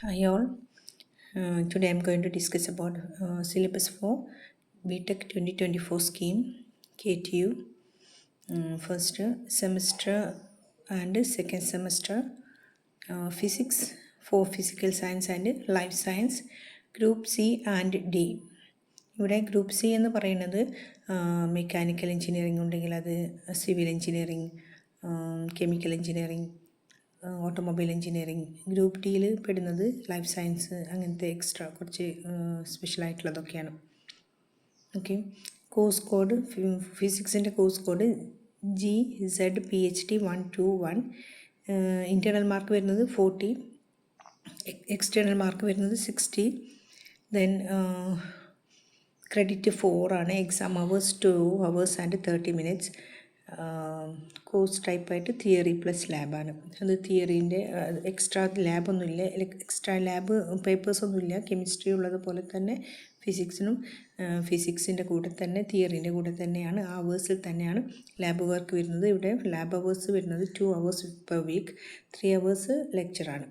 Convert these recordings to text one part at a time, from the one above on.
Hi all. Today I'm going to discuss about syllabus for BTech 2024 scheme KTU. First semester and second semester physics for physical science and life science group C and D. ഇവിടെ group C എന്ന് പറയുന്നത് mechanical engineering ഉണ്ടെങ്കിൽ അത് civil engineering, chemical engineering, automobile engineering. Group ഡിയിൽ പെടുന്നത് life science, അങ്ങനത്തെ extra കുറച്ച് സ്പെഷ്യലായിട്ടുള്ളതൊക്കെയാണ്. ഓക്കെ, കോഴ്സ് കോഡ് ഫിസിക്സിൻ്റെ course code GZPHD 121. Internal mark വരുന്നത് 40, എക്സ്റ്റേണൽ മാർക്ക് വരുന്നത് 60. ദെൻ ക്രെഡിറ്റ് 4 ആണ്. Exam hours 2 hours and 30 minutes. Course ടൈപ്പായിട്ട് തിയറി പ്ലസ് ലാബാണ്. അത് തിയറീൻ്റെ എക്സ്ട്രാ ലാബൊന്നുമില്ല, എക്സ്ട്രാ ലാബ് പേപ്പേഴ്സൊന്നുമില്ല. കെമിസ്ട്രി ഉള്ളതുപോലെ തന്നെ ഫിസിക്സിനും ഫിസിക്സിൻ്റെ കൂടെ തന്നെ തിയറീൻ്റെ കൂടെ തന്നെയാണ്, ആ അവേഴ്സിൽ തന്നെയാണ് ലാബ് വർക്ക് വരുന്നത്. ഇവിടെ ലാബ് അവേഴ്സ് വരുന്നത് 2 hours per week, 3 hours ലെക്ചറാണ്.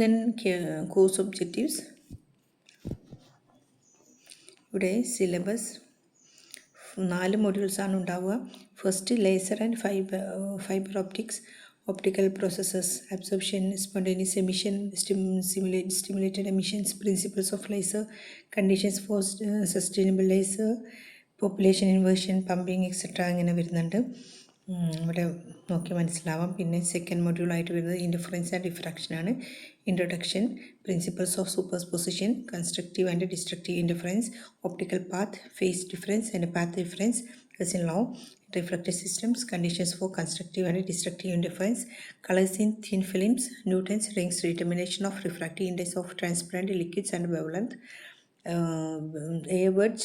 Then course objectives. ഇവിടെ സിലബസ് 4 മൊഡ്യൂൾസാണ് ഉണ്ടാവുക. First laser and fibre optics, optical processes, absorption, spontaneous emission, stimulated emissions, principles of laser, conditions for sustainable laser, population inversion, pumping etcetera അങ്ങനെ വരുന്നുണ്ട്. ഇവിടെ നോക്കി മനസ്സിലാവാം. പിന്നെ സെക്കൻഡ് മൊഡ്യൂളായിട്ട് വരുന്നത് ഇൻ്റർഫറൻസ് ആൻഡ് ഡിഫ്രാക്ഷനാണ്. Introduction, principles of superposition, constructive and destructive interference, optical path, phase difference and path difference, Cousin law, reflective systems, conditions for constructive and destructive interference, colors in thin films, Newton's rings, determination of refractive index of transparent liquids and wavelength, Average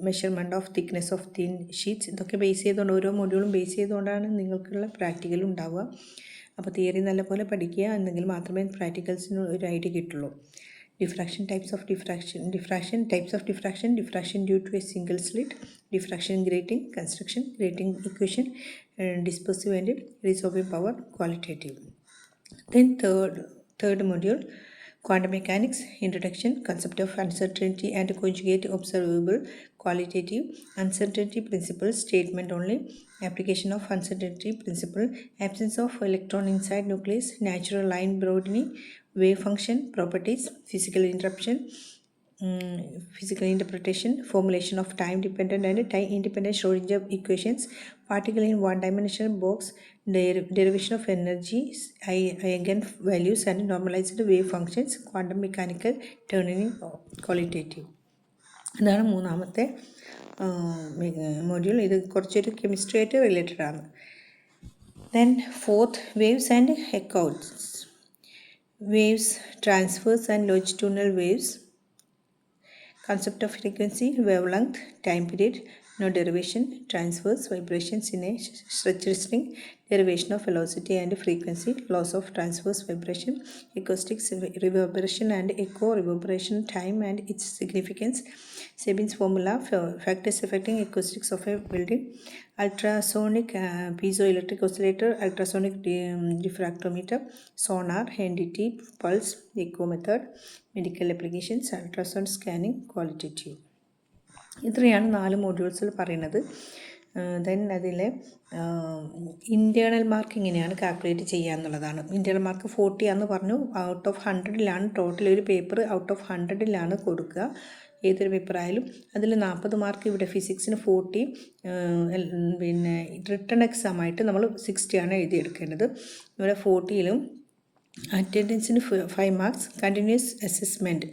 measurement of thickness of thin sheets. ഇതൊക്കെ base ചെയ്തുകൊണ്ട് ഓരോ മൊഡ്യൂളും base ചെയ്തുകൊണ്ടാണ് നിങ്ങൾക്കുള്ള പ്രാക്ടിക്കലും ഉണ്ടാവുക. അപ്പോൾ theory നല്ലപോലെ പഠിക്കുക, എന്നെങ്കിൽ മാത്രമേ പ്രാക്ടിക്കൽസിന് ഒരു ഐഡിയ കിട്ടുള്ളൂ. Diffraction, types of diffraction, diffraction due to a single slit, diffraction grating, construction, grating equation, dispersive and resolving power, qualitative. Then third module, quantum mechanics, introduction, concept of uncertainty and conjugate observable, qualitative, uncertainty principle, statement only, application of uncertainty principle, absence of electron inside nucleus, natural line broadening, wave function properties, physical interruption, physical interpretation, formulation of time dependent and time independent Schrodinger equations, particle in one-dimensional box, derivation of energy, eigen values and normalized wave functions, quantum mechanical turning qualitative. ഇതാണ് മൂന്നാമത്തെ module. ഇത് കുറച്ചൊരു chemistry ആയിട്ട് related ആണ്. Then fourth, waves and echoes. Waves, transverse and longitudinal waves, concept of frequency, wavelength, time period, no derivation, transverse vibrations in a stretched string, derivation of velocity and frequency, loss of transverse vibration, acoustics, reverberation and echo reverberation, time and its significance, Sabin's formula for factors affecting acoustics of a building, ultrasonic piezoelectric oscillator, ultrasonic diffractometer, sonar, NDT, pulse, echo method, medical applications, ultrasound scanning, qualitative. ഇത്രയാണ് 4 മോഡ്യൂൾസിൽ പറയുന്നത്. Then അതിലെ internal mark ഇങ്ങനെയാണ് calculate ചെയ്യുക എന്നുള്ളതാണ്. Internal mark 40 ആണെന്ന് പറഞ്ഞു. Out of 100ലാണ് total. ഒരു പേപ്പർ ഔട്ട് ഓഫ് 100ലാണ് കൊടുക്കുക, ഏതൊരു പേപ്പറായാലും. അതിൽ 40 മാർക്ക് ഇവിടെ ഫിസിക്സിന് 40, പിന്നെ റിട്ടൺ എക്സാം ആയിട്ട് നമ്മൾ 60 ആണ് എഴുതിയെടുക്കേണ്ടത്. ഇവിടെ 40ലും അറ്റൻഡൻസിന് 5 marks, continuous assessment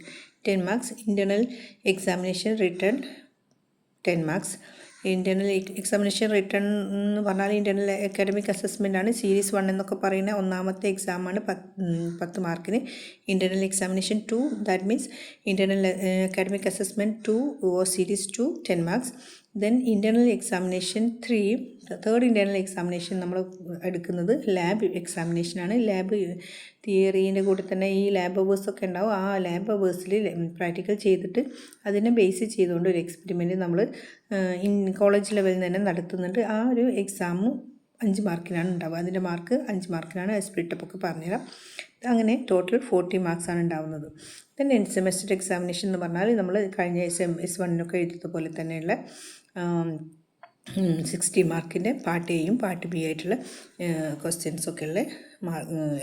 10 marks, internal examination return 10 marks. Internal examination return എന്ന് പറഞ്ഞാൽ ഇൻറ്റേർണൽ അക്കാഡമിക് അസസ്മെൻ്റ് ആണ്. സീരീസ് 1 എന്നൊക്കെ പറയുന്ന ഒന്നാമത്തെ എക്സാമാണ് 10 മാർക്കിന്. Internal examination 2, that means internal academic assessment 2 or series 2, 10 marks. Then internal examination 3, third internal examination നമ്മൾ എടുക്കുന്നത് lab എക്സാമിനേഷനാണ്. Lab തിയറീൻ്റെ കൂടെ തന്നെ ഈ ലാബ് അവേഴ്സൊക്കെ ഉണ്ടാവും. ആ ലാബ് അവേഴ്സിൽ പ്രാക്ടിക്കൽ ചെയ്തിട്ട് അതിനെ ബേസ് ചെയ്തുകൊണ്ട് ഒരു എക്സ്പെരിമെൻറ്റ് നമ്മൾ കോളേജ് ലെവലിൽ തന്നെ നടത്തുന്നുണ്ട്. ആ ഒരു എക്സാമും 5 മാർക്കിനാണ് ഉണ്ടാവുക. അതിൻ്റെ മാർക്ക് 5 മാർക്കിനാണ്. സ്പ്ലിറ്റപ്പ് ഒക്കെ പറഞ്ഞുതരാം. അങ്ങനെ ടോട്ടൽ 40 മാർക്സാണ് ഉണ്ടാവുന്നത്. ദെൻ എൻഡ് സെമസ്റ്റർ എക്സാമിനേഷൻ എന്ന് പറഞ്ഞാൽ നമ്മൾ കഴിഞ്ഞ S1 എഴുതുന്നത് പോലെ തന്നെയുള്ള 60 മാർക്കിൻ്റെ പാർട്ട് എയും പാർട്ട് ബി ആയിട്ടുള്ള ക്വസ്റ്റ്യൻസൊക്കെ ഉള്ള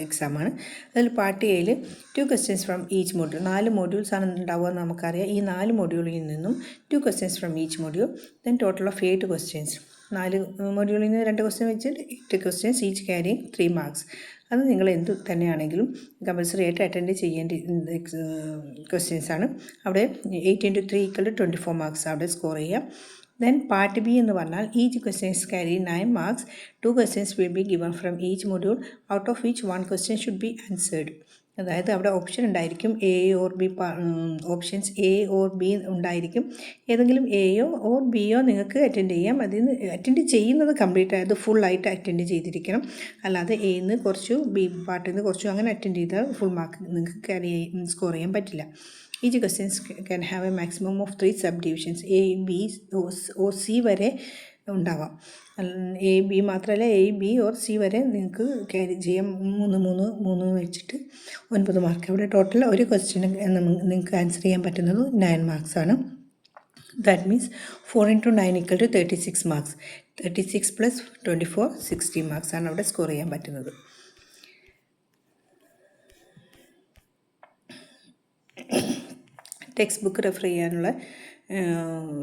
എക്സാമാണ്. അതിൽ പാർട്ട് എയിൽ 2 ക്വസ്റ്റ്യൻസ് ഫ്രം ഈച്ച് മൊഡ്യൂൾ, 4 മോഡ്യൂൾസാണ് ഉണ്ടാവുക എന്ന് നമുക്കറിയാം. ഈ 4 മോഡ്യൂളിൽ നിന്നും 2 questions from each module, then total of 8 questions. 4 മോഡ്യൂളിൽ നിന്ന് 2 ക്വസ്റ്റ്യൻ വെച്ച് 8 ക്വസ്റ്റ്യൻസ്, ഈച്ച് ക്യാരിങ് 3 മാർക്സ്. അത് നിങ്ങൾ എന്ത് തന്നെയാണെങ്കിലും കമ്പൽസറി ആയിട്ട് അറ്റൻഡ് ചെയ്യേണ്ട ക്വസ്റ്റ്യൻസാണ്. അവിടെ 8 × 3 = 24 മാർക്സ് അവിടെ സ്കോർ ചെയ്യാം. ദെൻ പാർട്ട് ബി എന്ന് പറഞ്ഞാൽ each questions carry 9 marks. 2 questions will be given from each module, out of each 1 question should be answered. അതായത് അവിടെ ഓപ്ഷൻ ഉണ്ടായിരിക്കും, A or B, options A or B ഉണ്ടായിരിക്കും. ഏതെങ്കിലും എയോ or ബിയോ നിങ്ങൾക്ക് attend ചെയ്യാം. അതിന് അറ്റൻഡ് ചെയ്യുന്നത് കംപ്ലീറ്റ് ആയത് ഫുള്ളായിട്ട് അറ്റൻഡ് ചെയ്തിരിക്കണം. അല്ലാതെ എന്ന് കുറച്ചു ബി പാർട്ടിൽ നിന്ന് കുറച്ചു അങ്ങനെ അറ്റൻഡ് ചെയ്താൽ ഫുൾ മാർക്ക് നിങ്ങൾക്ക് സ്കോർ ചെയ്യാൻ പറ്റില്ല. Each questions can have A maximum of 3 sub divisions. A, B, O, C വരെ ഉണ്ടാവാം. എ, ബി മാത്രമല്ല, എ, ബി ഓർ സി വരെ നിങ്ങൾക്ക് ക്യാരി ചെയ്യാം. 3 വെച്ചിട്ട് 9 മാർക്ക്. അവിടെ ടോട്ടൽ ഒരു ക്വസ്റ്റ്യന് നിങ്ങൾക്ക് ആൻസർ ചെയ്യാൻ പറ്റുന്നത് 9 മാർക്സാണ്. That means 4 × 9 = 36 marks. 36 + 24 60 മാർക്സാണ് അവിടെ സ്കോർ ചെയ്യാൻ പറ്റുന്നത്. ടെക്സ്റ്റ് ബുക്ക് റെഫർ ചെയ്യാനുള്ള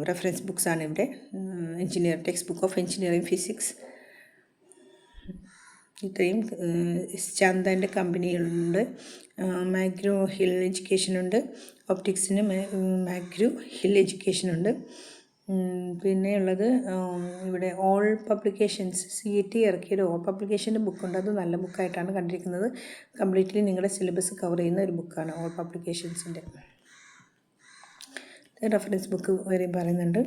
റെഫറൻസ് ബുക്സാണ് ഇവിടെ. Text book of engineering physics, ഇത്രയും ചാന്ദൻ്റെ കമ്പനികളുണ്ട്. മാഗ്രോ ഹിൽ എഡ്യൂക്കേഷനുണ്ട്. ഒപ്റ്റിക്സിന് മാഗ്രോ ഹിൽ എഡ്യൂക്കേഷനുണ്ട്. പിന്നെ ഉള്ളത് ഇവിടെ ഓൾ പബ്ലിക്കേഷൻസ്, CET ഇറക്കിയൊരു ഓൾ പബ്ലിക്കേഷൻ്റെ ബുക്കുണ്ട്. അത് നല്ല ബുക്കായിട്ടാണ് കണ്ടിരിക്കുന്നത്. കംപ്ലീറ്റ്ലി നിങ്ങളുടെ സിലബസ് കവർ ചെയ്യുന്ന ഒരു ബുക്കാണ് ഓൾ പബ്ലിക്കേഷൻസിൻ്റെ. റെഫറൻസ് ബുക്ക് വരെ പറയുന്നുണ്ട്.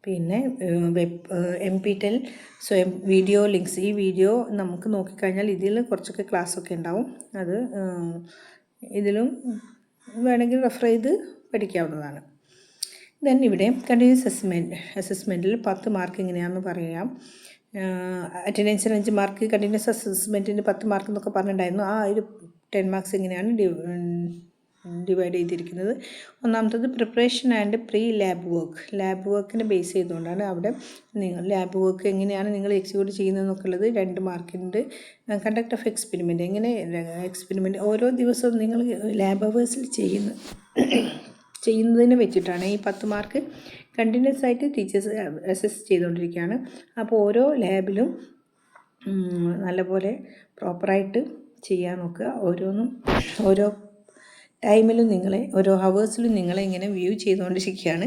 പിന്നെ NPTEL സ്വയം വീഡിയോ ലിങ്ക്സ്. ഈ വീഡിയോ നമുക്ക് നോക്കിക്കഴിഞ്ഞാൽ ഇതിൽ കുറച്ചൊക്കെ ക്ലാസ്സൊക്കെ ഉണ്ടാവും. അത് ഇതിലും വേണമെങ്കിൽ റെഫർ ചെയ്ത് പഠിക്കാവുന്നതാണ്. ദെൻ ഇവിടെ കണ്ടിന്യൂസ് അസസ്മെൻറ്റിൽ 10 മാർക്ക് എങ്ങനെയാണെന്ന് പറയാം. അറ്റൻഡൻസിന് 5 മാർക്ക്, കണ്ടിന്യൂസ് അസസ്മെൻറ്റിന് 10 മാർക്ക് എന്നൊക്കെ പറഞ്ഞിട്ടുണ്ടായിരുന്നു. ആ ഒരു 10 മാർക്സ് എങ്ങനെയാണ് ഡിവൈഡ് ചെയ്തിരിക്കുന്നത്. ഒന്നാമത്തത് preparation and pre lab work. Lab വർക്കിനെ ബേസ് ചെയ്തുകൊണ്ടാണ് അവിടെ നിങ്ങൾ ലാബ് വർക്ക് എങ്ങനെയാണ് നിങ്ങൾ എക്സിക്യൂട്ട് ചെയ്യുന്നതെന്നൊക്കെ ഉള്ളത് 2 മാർക്കുണ്ട്. കണ്ടക്ട് ഓഫ് എക്സ്പെരിമെൻറ്റ്, എങ്ങനെ എക്സ്പെരിമെൻറ്റ് ഓരോ ദിവസവും നിങ്ങൾ ലാബ് അവേഴ്സിൽ ചെയ്യുന്നതിന് വെച്ചിട്ടാണ് ഈ 10 മാർക്ക്. കണ്ടിന്യൂസ് ആയിട്ട് ടീച്ചേഴ്സ് അസസ് ചെയ്തുകൊണ്ടിരിക്കുകയാണ്. അപ്പോൾ ഓരോ ലാബിലും നല്ലപോലെ പ്രോപ്പറായിട്ട് ചെയ്യാൻ നോക്കുക. ഓരോ ടൈമിലും ഓരോ ഹവേഴ്സിലും നിങ്ങളെ ഇങ്ങനെ വ്യൂ ചെയ്തുകൊണ്ടിരിക്കുകയാണ്.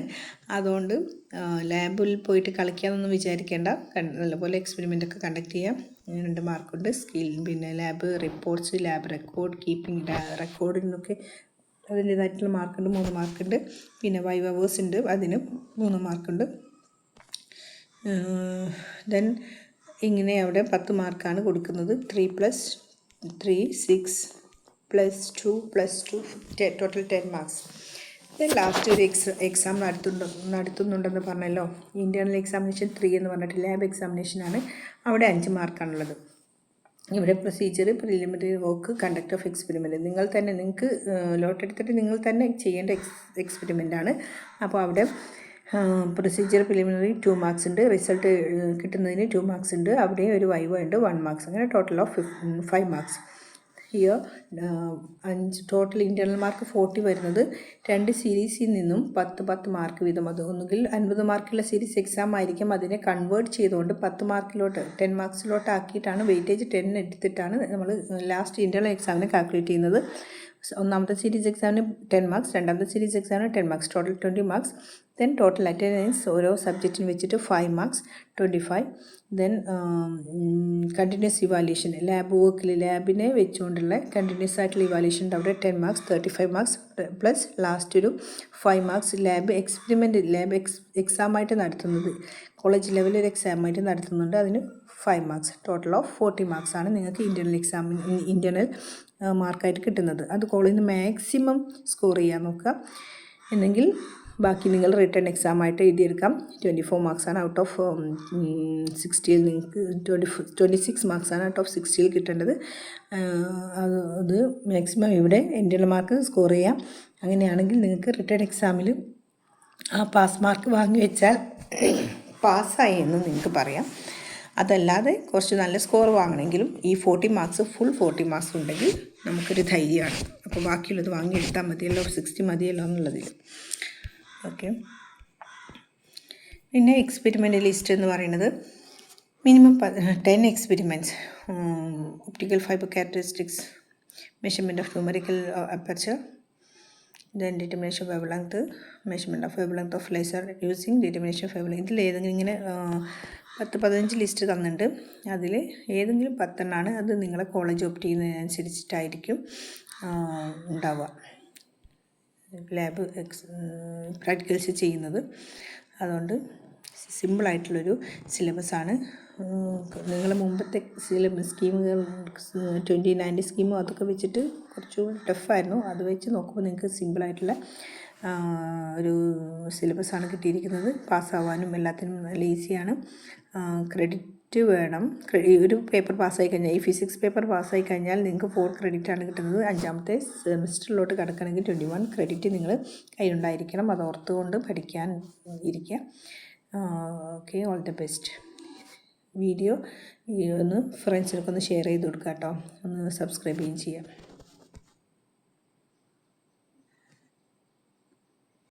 അതുകൊണ്ട് ലാബിൽ പോയിട്ട് കളിക്കാമെന്നൊന്നും വിചാരിക്കേണ്ട. നല്ലപോലെ എക്സ്പെരിമെൻ്റൊക്കെ കണ്ടക്ട് ചെയ്യാം. 2 മാർക്കുണ്ട്. സ്കിൽ, പിന്നെ lab reports, lab record keeping, റെക്കോർഡിനൊക്കെ അതിൻ്റേതായിട്ടുള്ള മാർക്കുണ്ട്, 3 മാർക്കുണ്ട്. പിന്നെ വൈവ് അവേഴ്സ് ഉണ്ട്, അതിന് 3 മാർക്കുണ്ട്. ദെൻ ഇങ്ങനെ അവിടെ 10 മാർക്കാണ് കൊടുക്കുന്നത്. 3 + 3 6 +2 +2 ടോട്ടൽ 10 മാർക്സ്. ദെൻ ലാസ്റ്റ് ഒരു എക്സാം നടത്തുന്നുണ്ടെന്ന് പറഞ്ഞല്ലോ. ഇൻറ്റേർണൽ എക്സാമിനേഷൻ 3 എന്ന് പറഞ്ഞിട്ട് ലാബ് എക്സാമിനേഷനാണ്. അവിടെ 5 മാർക്കാണുള്ളത്. ഇവിടെ procedure, preliminary work, conduct of experiment. നിങ്ങൾക്ക് ലോട്ട് എടുത്തിട്ട് നിങ്ങൾ തന്നെ ചെയ്യേണ്ട എക്സ്പെരിമെൻ്റാണ്. അപ്പോൾ അവിടെ പ്രൊസീജിയർ പ്രിലിമിനറി 2 മാർക്സ് ഉണ്ട്. റിസൾട്ട് കിട്ടുന്നതിന് 2 മാർക്സ് ഉണ്ട്. അവിടെ ഒരു വൈവ ഉണ്ട് 1 മാർക്സ്. അങ്ങനെ total of 5 marks. Here total internal mark 40 വരുന്നത് 2 സീരീസിൽ നിന്നും 10 മാർക്ക് വീതം. അത് ഒന്നുകിൽ 50 മാർക്കുള്ള സീരീസ് എക്സാം ആയിരിക്കും. അതിനെ കൺവേർട്ട് ചെയ്തുകൊണ്ട് 10 മാർക്കിലോട്ട് 10 മാർക്സിലോട്ട് ആക്കിയിട്ടാണ് വെയിറ്റേജ് 10 എടുത്തിട്ടാണ് നമ്മൾ ലാസ്റ്റ് ഇൻറ്റേർണൽ എക്സാമിന് കാൽക്കുലേറ്റ് ചെയ്യുന്നത്. ഒന്നാമത്തെ സീരീസ് എക്സാമിന് 10 മാർക്സ്, രണ്ടാമത്തെ സീരീസ് എക്സാമിന് 10 marks, total 20 marks. Then total attendance ഓരോ സബ്ജക്റ്റിന് വെച്ചിട്ട് 5 മാർക്സ്, 25. ദെൻ കണ്ടിന്യൂസ് ഇവാലുവേഷൻ, ലാബിനെ വെച്ചുകൊണ്ടുള്ള കണ്ടിന്യൂസ് ആയിട്ടുള്ള ഇവാലുവേഷൻ ഉണ്ട്. അവിടെ 10 മാർക്സ്, 35 മാർക്സ് പ്ലസ് ലാസ്റ്റ് ഒരു 5 മാർക്സ്. ലാബ് എക്സാമായിട്ട് നടത്തുന്നത് കോളേജ് ലെവലിൽ ഒരു എക്സാമായിട്ട് നടത്തുന്നുണ്ട്. അതിന് 5 മാർക്സ്. ടോട്ടൽ ഓഫ് 40 മാർക്സാണ് നിങ്ങൾക്ക് ഇൻറ്റേർണൽ മാർക്കായിട്ട് കിട്ടുന്നത്. അത് കോളേജിൽ നിന്ന് മാക്സിമം സ്കോർ ചെയ്യാൻ നോക്കുക. എന്നെങ്കിൽ ബാക്കി നിങ്ങൾ റിട്ടേൺ എക്സാം ആയിട്ട് എഴുതിയെടുക്കാം. 24 മാർക്സാണ് ഔട്ട് ഓഫ് 60ൽ നിങ്ങൾക്ക് 26 മാർക്സാണ് ഔട്ട് ഓഫ് 60ൽ കിട്ടേണ്ടത്. അത് മാക്സിമം ഇവിടെ ഇൻ്റർണൽ മാർക്ക് സ്കോർ ചെയ്യാം. അങ്ങനെയാണെങ്കിൽ നിങ്ങൾക്ക് റിട്ടേൺ എക്സാമിൽ ആ പാസ് മാർക്ക് വാങ്ങി വെച്ചാൽ പാസ്സായി എന്ന് നിങ്ങൾക്ക് പറയാം. അതല്ലാതെ കുറച്ച് നല്ല സ്കോർ വാങ്ങണമെങ്കിലും ഈ 40 മാർക്സ് ഫുൾ 40 മാർക്സ് ഉണ്ടെങ്കിൽ നമുക്കൊരു ധൈര്യമാണ്. അപ്പോൾ ബാക്കിയുള്ളത് വാങ്ങിയെടുത്താൽ മതിയല്ലോ, 60 മതിയല്ലോ എന്നുള്ളതിൽ. ഓക്കെ. പിന്നെ എക്സ്പെരിമെൻ്റ് ലിസ്റ്റ് എന്ന് പറയുന്നത് minimum 10 experiments. Optical fibre characteristics, measurement of numerical aperture, then determination of wavelength, measurement of wavelength of laser using determination of wavelength. ഇതിൽ ഏതെങ്കിലും ഇങ്ങനെ 10-15 ലിസ്റ്റ് തന്നിട്ടുണ്ട്. അതിൽ ഏതെങ്കിലും 10 അത് നിങ്ങളെ കോളേജ് ഓപ്റ്റ് ചെയ്യുന്നതിനനുസരിച്ചിട്ടായിരിക്കും ഉണ്ടാവുക ലാബ് പ്രാക്ടിക്കൽസ് ചെയ്യുന്നത്. അതുകൊണ്ട് സിമ്പിളായിട്ടുള്ളൊരു സിലബസാണ്. നിങ്ങൾ മുമ്പത്തെ സ്കീമുകൾ 2090 സ്കീമും അതൊക്കെ വെച്ചിട്ട് കുറച്ചുകൂടി ടഫായിരുന്നു. അത് വെച്ച് നോക്കുമ്പോൾ നിങ്ങൾക്ക് സിമ്പിളായിട്ടുള്ള ഒരു സിലബസാണ് കിട്ടിയിരിക്കുന്നത്. പാസ്സാവാനും എല്ലാത്തിനും നല്ല ഈസിയാണ്. ക്രെഡിറ്റ് വേണം. ഒരു പേപ്പർ പാസ്സായി കഴിഞ്ഞാൽ, ഈ ഫിസിക്സ് പേപ്പർ പാസ്സായി കഴിഞ്ഞാൽ നിങ്ങൾക്ക് 4 ക്രെഡിറ്റാണ് കിട്ടുന്നത്. 5ാമത്തെ സെമിസ്റ്ററിലോട്ട് കടക്കണമെങ്കിൽ 21 ക്രെഡിറ്റ് നിങ്ങൾ കയ്യിലുണ്ടായിരിക്കണം. അത് ഓർത്തുകൊണ്ട് പഠിക്കാൻ ഇരിക്കുക. Okay, all the best. Video ഒന്ന് ഫ്രണ്ട്സിനൊക്കെ ഒന്ന് ഷെയർ ചെയ്ത് കൊടുക്കുക കേട്ടോ. ഒന്ന് സബ്സ്ക്രൈബ് ചെയ്യുകയും ചെയ്യാം.